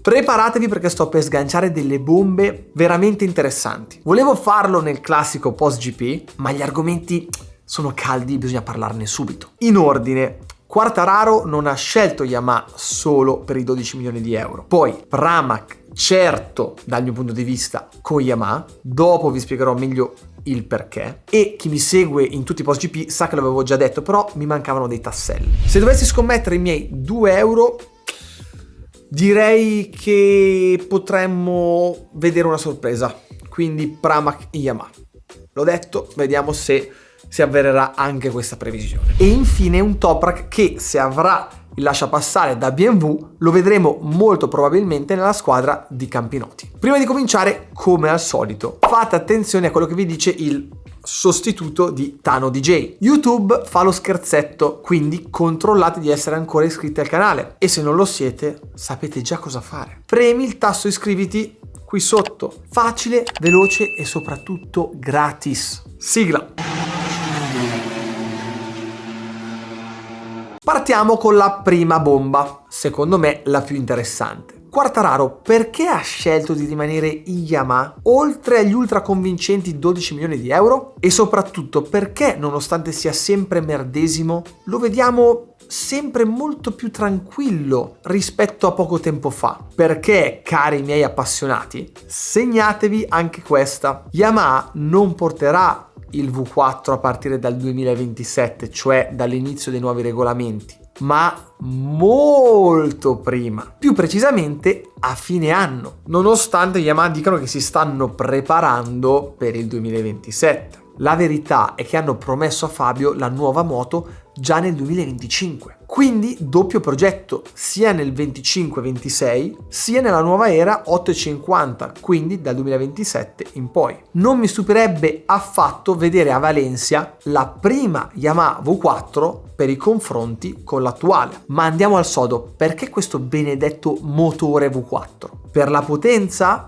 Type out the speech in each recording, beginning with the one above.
Preparatevi perché sto per sganciare delle bombe veramente interessanti. Volevo farlo nel classico post GP, ma gli argomenti sono caldi, bisogna parlarne subito. In ordine: Quartararo non ha scelto Yamaha solo per i 12 milioni di euro. Poi Pramac, certo dal mio punto di vista con Yamaha, dopo vi spiegherò meglio il perché, e chi mi segue in tutti i post GP sa che l'avevo già detto, però mi mancavano dei tasselli. Se dovessi scommettere i miei 2 euro, direi che potremmo vedere una sorpresa, quindi Pramac e Yamaha. L'ho detto, vediamo se si avvererà anche questa previsione. E infine un Toprak che, se avrà il lasciapassare da BMW, lo vedremo molto probabilmente nella squadra di Campinoti. Prima di cominciare, come al solito, fate attenzione a quello che vi dice il sostituto di Tano DJ. YouTube fa lo scherzetto, quindi controllate di essere ancora iscritti al canale, e se non lo siete sapete già cosa fare. Premi il tasto iscriviti qui sotto. Facile, veloce e soprattutto gratis. Sigla. Partiamo con la prima bomba, secondo me la più interessante. Quartararo perché ha scelto di rimanere in Yamaha oltre agli ultra convincenti 12 milioni di euro? E soprattutto perché, nonostante sia sempre merdesimo, lo vediamo sempre molto più tranquillo rispetto a poco tempo fa? Perché, cari miei appassionati, segnatevi anche questa: Yamaha non porterà il V4 a partire dal 2027, cioè dall'inizio dei nuovi regolamenti, ma molto prima, più precisamente a fine anno, nonostante Yamaha dicano che si stanno preparando per il 2027. La verità è che hanno promesso a Fabio la nuova moto già nel 2025. Quindi doppio progetto, sia nel 25-26 sia nella nuova era 850, quindi dal 2027 in poi. Non mi stupirebbe affatto vedere a Valencia la prima Yamaha V4 per i confronti con l'attuale. Ma andiamo al sodo: perché questo benedetto motore V4? Per la potenza?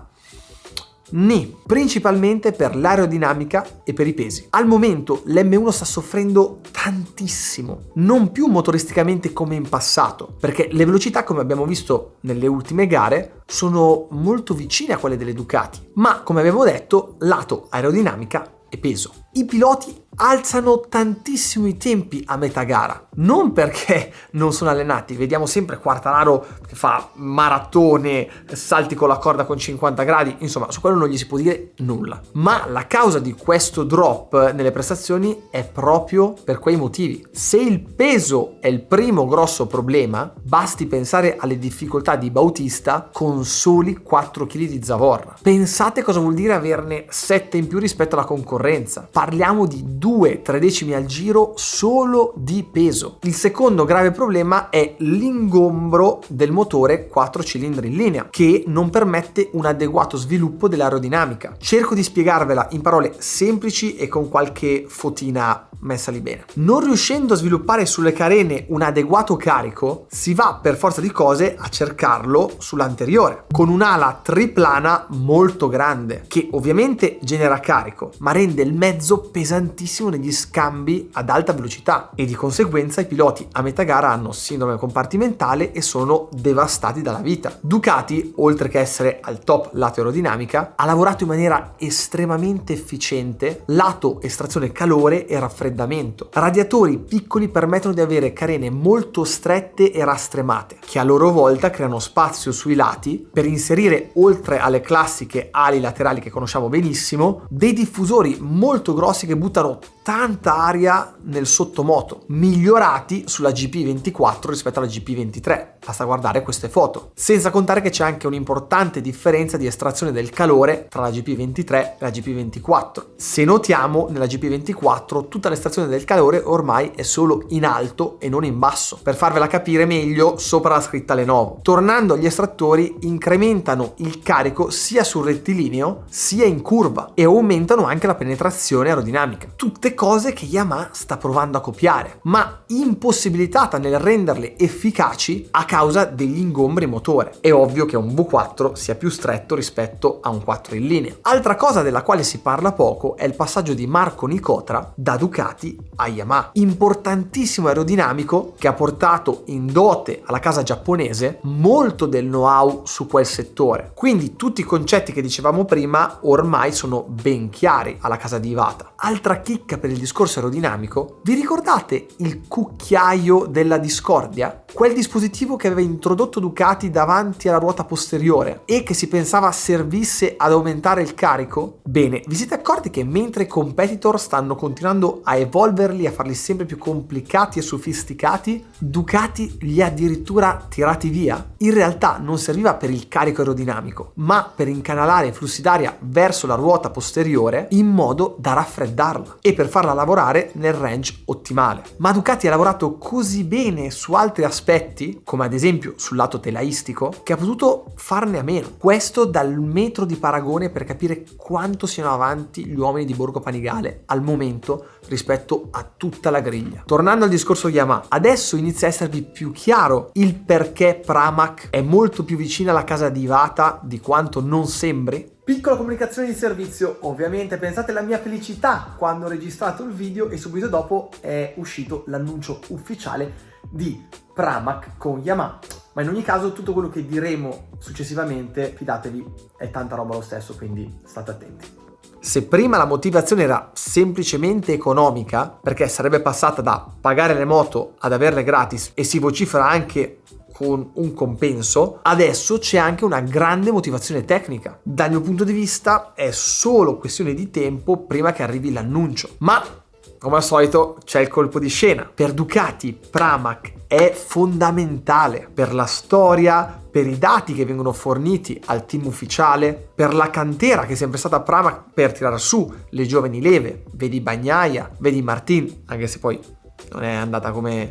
Nì, principalmente per l'aerodinamica e per i pesi. Al momento l'M1 sta soffrendo tantissimo, non più motoristicamente come in passato, perché le velocità, come abbiamo visto nelle ultime gare, sono molto vicine a quelle delle Ducati, ma come avevo detto, lato aerodinamica e peso. I piloti alzano tantissimo i tempi a metà gara, non perché non sono allenati. Vediamo sempre Quartararo che fa maratone, salti con la corda con 50 gradi, insomma su quello non gli si può dire nulla, ma la causa di questo drop nelle prestazioni è proprio per quei motivi. Se il peso è il primo grosso problema, basti pensare alle difficoltà di Bautista con soli 4 kg di zavorra. Pensate cosa vuol dire averne 7 in più rispetto alla concorrenza. Parliamo di 2-3 decimi al giro solo di peso. Il secondo grave problema è l'ingombro del motore 4 cilindri in linea, che non permette un adeguato sviluppo dell'aerodinamica. Cerco di spiegarvela in parole semplici e con qualche fotina messa lì bene. Non riuscendo a sviluppare sulle carene un adeguato carico, si va per forza di cose a cercarlo sull'anteriore, con un'ala triplana molto grande, che ovviamente genera carico, ma rende il mezzo pesantissimo negli scambi ad alta velocità, e di conseguenza i piloti a metà gara hanno sindrome compartimentale e sono devastati dalla vita. Ducati, oltre che essere al top lato aerodinamica, ha lavorato in maniera estremamente efficiente lato estrazione calore e raffreddamento. Radiatori piccoli permettono di avere carene molto strette e rastremate, che a loro volta creano spazio sui lati per inserire, oltre alle classiche ali laterali che conosciamo benissimo, dei diffusori molto grossi che buttano tanta aria nel sottomoto, migliorati sulla GP24 rispetto alla GP23. Basta guardare queste foto. Senza contare che c'è anche un'importante differenza di estrazione del calore tra la GP23 e la GP24. Se notiamo, nella GP24 tutta l'estrazione del calore ormai è solo in alto e non in basso. Per farvela capire meglio, sopra la scritta Lenovo. Tornando agli estrattori, incrementano il carico sia sul rettilineo sia in curva e aumentano anche la penetrazione aerodinamica. Tutte cose che Yamaha sta provando a copiare, ma impossibilitata nel renderle efficaci a causa degli ingombri motore. È ovvio che un V4 sia più stretto rispetto a un 4 in linea. Altra cosa della quale si parla poco è il passaggio di Marco Nicotra da Ducati a Yamaha, importantissimo aerodinamico che ha portato in dote alla casa giapponese molto del know-how su quel settore. Quindi tutti i concetti che dicevamo prima ormai sono ben chiari alla casa di Iwata. Altra chicca per il discorso aerodinamico: vi ricordate il cucchiaio della discordia? Quel dispositivo che aveva introdotto Ducati davanti alla ruota posteriore e che si pensava servisse ad aumentare il carico? Bene, vi siete accorti che mentre i competitor stanno continuando a evolverli, a farli sempre più complicati e sofisticati, Ducati li ha addirittura tirati via? In realtà non serviva per il carico aerodinamico, ma per incanalare i flussi d'aria verso la ruota posteriore in modo da raffreddarla e per farla lavorare nel range ottimale. Ma Ducati ha lavorato così bene su altri aspetti, come ad esempio sul lato telaistico, che ha potuto farne a meno. Questo dal metro di paragone per capire quanto siano avanti gli uomini di Borgo Panigale al momento rispetto a tutta la griglia. Tornando al discorso Yamaha, adesso inizia a esservi più chiaro il perché Pramac è molto più vicina alla casa di Iwata di quanto non sembri? Piccola comunicazione di servizio, ovviamente pensate alla mia felicità quando ho registrato il video e subito dopo è uscito l'annuncio ufficiale di Pramac con Yamaha. Ma in ogni caso tutto quello che diremo successivamente, fidatevi, è tanta roba lo stesso, quindi state attenti. Se prima la motivazione era semplicemente economica, perché sarebbe passata da pagare le moto ad averle gratis e si vocifera anche con un compenso, adesso c'è anche una grande motivazione tecnica. Dal mio punto di vista è solo questione di tempo prima che arrivi l'annuncio. Ma come al solito c'è il colpo di scena. Per Ducati Pramac è fondamentale per la storia, per i dati che vengono forniti al team ufficiale, per la cantera che è sempre stata Pramac per tirare su le giovani leve, vedi Bagnaia, vedi Martin, anche se poi non è andata come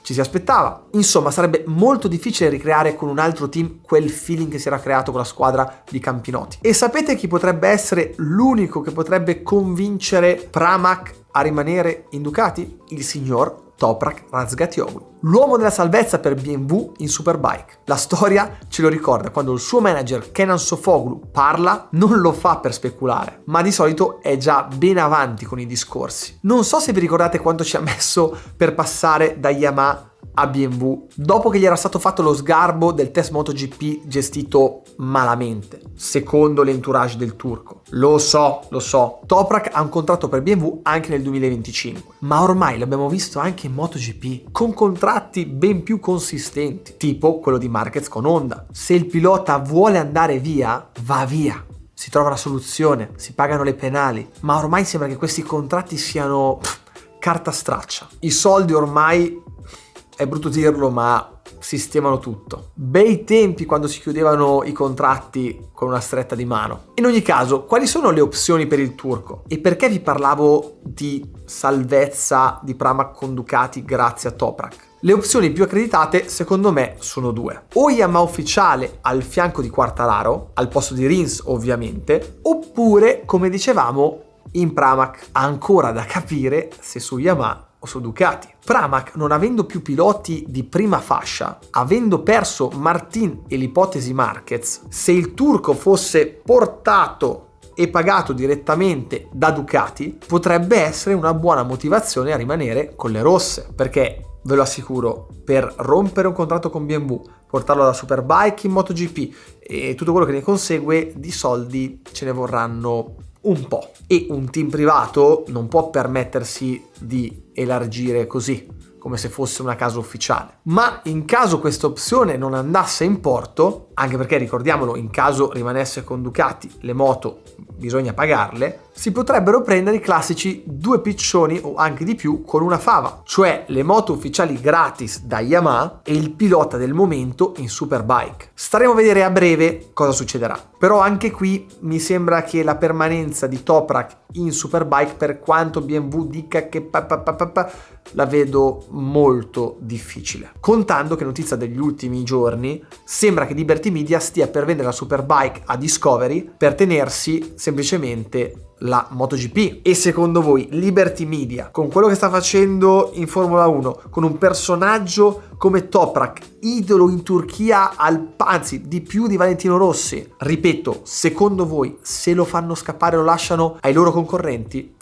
ci si aspettava. Insomma, sarebbe molto difficile ricreare con un altro team quel feeling che si era creato con la squadra di Campinotti. E sapete chi potrebbe essere l'unico che potrebbe convincere Pramac a rimanere in Ducati? Il signor Toprak Razgatlioglu, l'uomo della salvezza per BMW in Superbike. La storia ce lo ricorda: quando il suo manager Kenan Sofuoglu parla, non lo fa per speculare, ma di solito è già ben avanti con i discorsi. Non so se vi ricordate quanto ci ha messo per passare da Yamaha a BMW dopo che gli era stato fatto lo sgarbo del test MotoGP gestito malamente, secondo l'entourage del turco. Lo so, Toprak ha un contratto per BMW anche nel 2025, ma ormai l'abbiamo visto anche in MotoGP con contratti ben più consistenti, tipo quello di Marquez con Honda. Se il pilota vuole andare via, va via. Si trova una soluzione, si pagano le penali, ma ormai sembra che questi contratti siano carta straccia. I soldi ormai, è brutto dirlo, ma sistemano tutto. Bei tempi quando si chiudevano i contratti con una stretta di mano. In ogni caso, quali sono le opzioni per il turco? E perché vi parlavo di salvezza di Pramac con Ducati grazie a Toprak? Le opzioni più accreditate, secondo me, sono due. O Yamaha ufficiale al fianco di Quartararo, al posto di Rins ovviamente, oppure, come dicevamo, in Pramac. Ancora da capire se su Yamaha o su Ducati. Pramac, non avendo più piloti di prima fascia, avendo perso Martin e l'ipotesi Marquez, se il turco fosse portato e pagato direttamente da Ducati, potrebbe essere una buona motivazione a rimanere con le rosse, perché ve lo assicuro, per rompere un contratto con BMW, portarlo alla Superbike in MotoGP e tutto quello che ne consegue, di soldi ce ne vorranno un po', e un team privato non può permettersi di elargire così, come se fosse una casa ufficiale. Ma in caso questa opzione non andasse in porto, anche perché ricordiamolo, in caso rimanesse con Ducati, le moto bisogna pagarle, si potrebbero prendere i classici due piccioni o anche di più con una fava, cioè le moto ufficiali gratis da Yamaha e il pilota del momento in Superbike. Staremo a vedere a breve cosa succederà, però anche qui mi sembra che la permanenza di Toprak in Superbike, per quanto BMW dica che la vedo molto difficile, contando che notizia degli ultimi giorni sembra che Liberty Media stia per vendere la Superbike a Discovery per tenersi semplicemente la MotoGP. E secondo voi Liberty Media, con quello che sta facendo in Formula 1, con un personaggio come Toprak, idolo in Turchia anzi di più di Valentino Rossi, ripeto, secondo voi se lo fanno scappare lo lasciano ai loro concorrenti?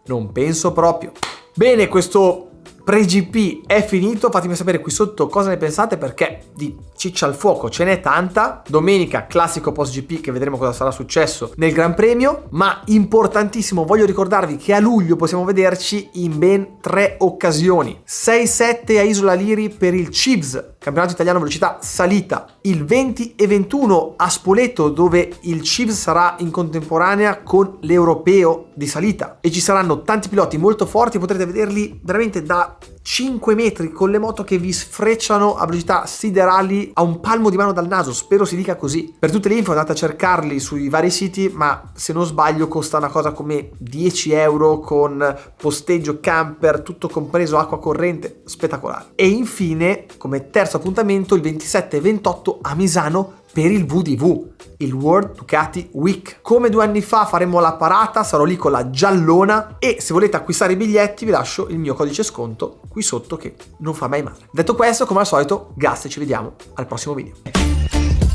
Non penso proprio. Bene, questo pre-GP è finito, fatemi sapere qui sotto cosa ne pensate, perché di ciccia al fuoco ce n'è tanta. Domenica classico post-GP, che vedremo cosa sarà successo nel Gran Premio, ma importantissimo, voglio ricordarvi che a luglio possiamo vederci in ben 3 occasioni. 6-7 a Isola Liri per il CIVS, campionato italiano velocità salita, il 20 e 21 a Spoleto, dove il CIVS sarà in contemporanea con l'Europeo di salita e ci saranno tanti piloti molto forti, potrete vederli veramente da 5 metri con le moto che vi sfrecciano a velocità siderali a un palmo di mano dal naso, spero si dica così. Per tutte le info andate a cercarli sui vari siti, ma se non sbaglio costa una cosa come 10 euro con posteggio, camper, tutto compreso, acqua corrente, spettacolare. E infine, come terzo appuntamento, il 27 e 28 a Misano per il VDV, il World Ducati Week. Come 2 anni fa faremo la parata, sarò lì con la giallona e se volete acquistare i biglietti vi lascio il mio codice sconto qui sotto che non fa mai male. Detto questo, come al solito, grazie, ci vediamo al prossimo video.